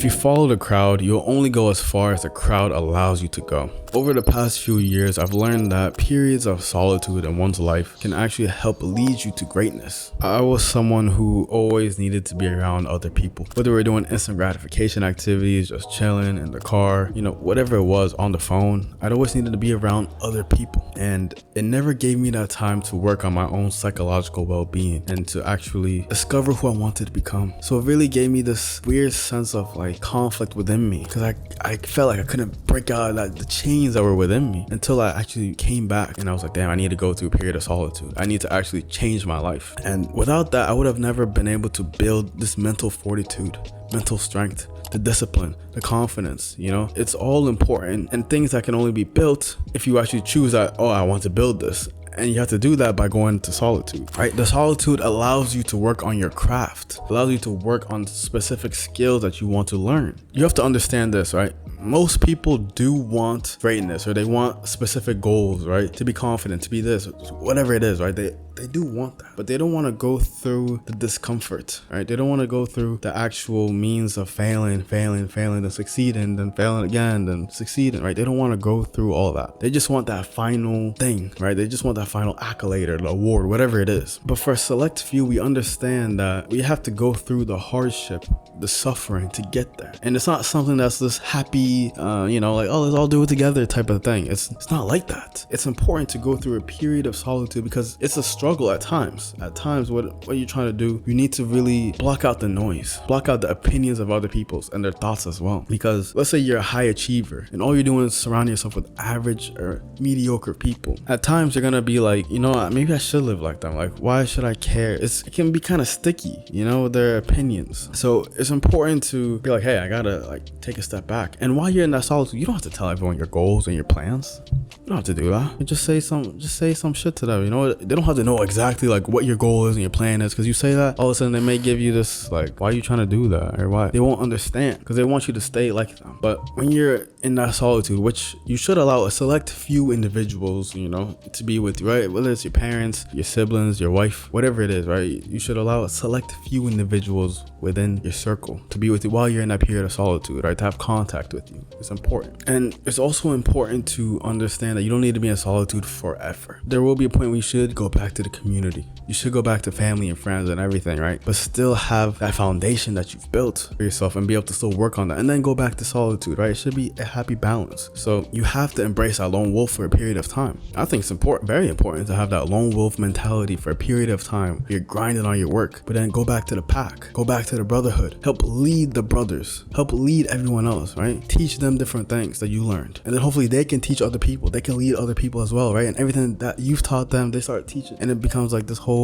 If you follow the crowd, you'll only go as far as the crowd allows you to go. Over the past few years, I've learned that periods of solitude in one's life can actually help lead you to greatness. I was someone who always needed to be around other people. Whether we're doing instant gratification activities, just chilling in the car, whatever it was, on the phone, I'd always needed to be around other people. And it never gave me that time to work on my own psychological well-being and to actually discover who I wanted to become. So it really gave me this weird sense of conflict within me, because I felt like I couldn't break out of the chains that were within me until I actually came back and I was like, damn, I need to go through a period of solitude. I need to actually change my life. And without that, I would have never been able to build this mental fortitude, mental strength, the discipline, the confidence. It's all important and things that can only be built if you actually choose that, oh, I want to build this. And you have to do that by going to solitude, right? The solitude allows you to work on your craft, allows you to work on specific skills that you want to learn. You have to understand this, right? Most people do want greatness, or they want specific goals, right? To be confident, to be this, whatever it is, right? They do want that, but they don't want to go through the discomfort, right? They don't want to go through the actual means of failing, then succeeding, then failing again, then succeeding, right? They don't want to go through all that. They just want that final thing, right? They just want that final accolade or the award, whatever it is. But for a select few, we understand that we have to go through the hardship, the suffering to get there. And it's not something that's this happy, oh, let's all do it together type of thing. It's not like that. It's important to go through a period of solitude because it's a struggle at times. At times, what you're trying to do, you need to really block out the noise, block out the opinions of other people's and their thoughts as well. Because let's say you're a high achiever and all you're doing is surrounding yourself with average or mediocre people. At times, you're gonna be like, maybe I should live like them. Like, why should I care? It can be kind of sticky, their opinions. So it's important to be like, hey, I gotta take a step back. And while you're in that solitude, you don't have to tell everyone your goals and your plans. You don't have to do that. You just say some shit to them. They don't have to know exactly what your goal is and your plan is, because you say that, all of a sudden they may give you this why are you trying to do that, or why. They won't understand because they want you to stay like them. But when you're in that solitude, which you should allow a select few individuals, to be with you, right? Whether it's your parents, your siblings, your wife, whatever it is, right? You should allow a select few individuals within your circle to be with you while you're in that period of solitude, right? To have contact with you. It's important. And it's also important to understand that you don't need to be in solitude forever. There will be a point where you should go back to the community. You should go back to family and friends and everything, right? But still have that foundation that you've built for yourself and be able to still work on that, and then go back to solitude, right? It should be a happy balance. So you have to embrace that lone wolf for a period of time. I think it's important, very important, to have that lone wolf mentality for a period of time. You're grinding on your work, but then go back to the pack, go back to the brotherhood, help lead the brothers, help lead everyone else, right? Teach them different things that you learned, and then hopefully they can teach other people. They can lead other people as well, right? And everything that you've taught them, they start teaching, and it becomes this whole,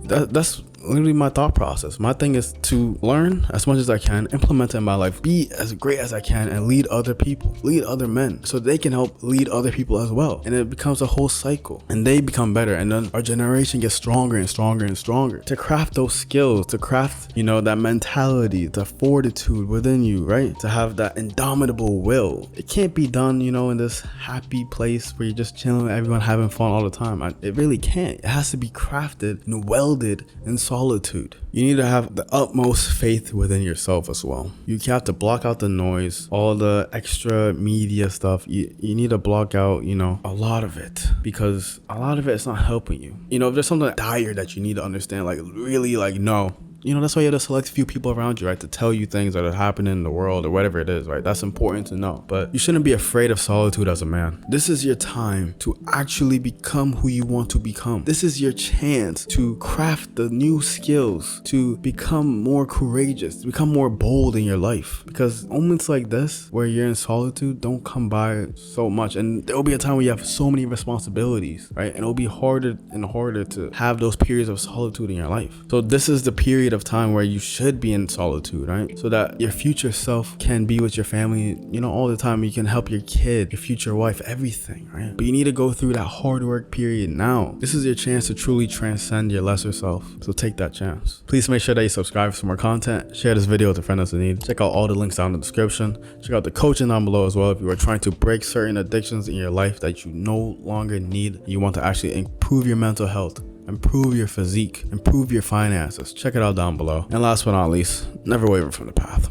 that's literally my thought process. My thing is to learn as much as I can, implement it in my life, be as great as I can, and lead other people, lead other men, so they can help lead other people as well. And it becomes a whole cycle, and they become better, and then our generation gets stronger and stronger and stronger to craft those skills, to craft, that mentality, the fortitude within you, right? To have that indomitable will. It can't be done, in this happy place where you're just chilling with everyone, having fun all the time. It really can't. It has to be crafted and welded in solitude. You need to have the utmost faith within yourself as well. You have to block out the noise, all the extra media stuff. You need to block out, a lot of it, because a lot of it is not helping you. If there's something dire that you need to understand, really, no. That's why you have to select a few people around you, right? To tell you things that are happening in the world or whatever it is, right? That's important to know. But you shouldn't be afraid of solitude as a man. This is your time to actually become who you want to become. This is your chance to craft the new skills, to become more courageous, to become more bold in your life. Because moments like this, where you're in solitude, don't come by so much. And there will be a time where you have so many responsibilities, right? And it'll be harder and harder to have those periods of solitude in your life. So this is the period of time where you should be in solitude, right? So that your future self can be with your family, all the time. You can help your kid, your future wife, everything, right? But you need to go through that hard work period now. This is your chance to truly transcend your lesser self. So take that chance. Please make sure that you subscribe for more content. Share this video with a friend that's in need. Check out all the links down in the description. Check out the coaching down below as well if you are trying to break certain addictions in your life that you no longer need. You want to actually improve your mental health, improve your physique, improve your finances. Check it out down below. And last but not least, never waver from the path.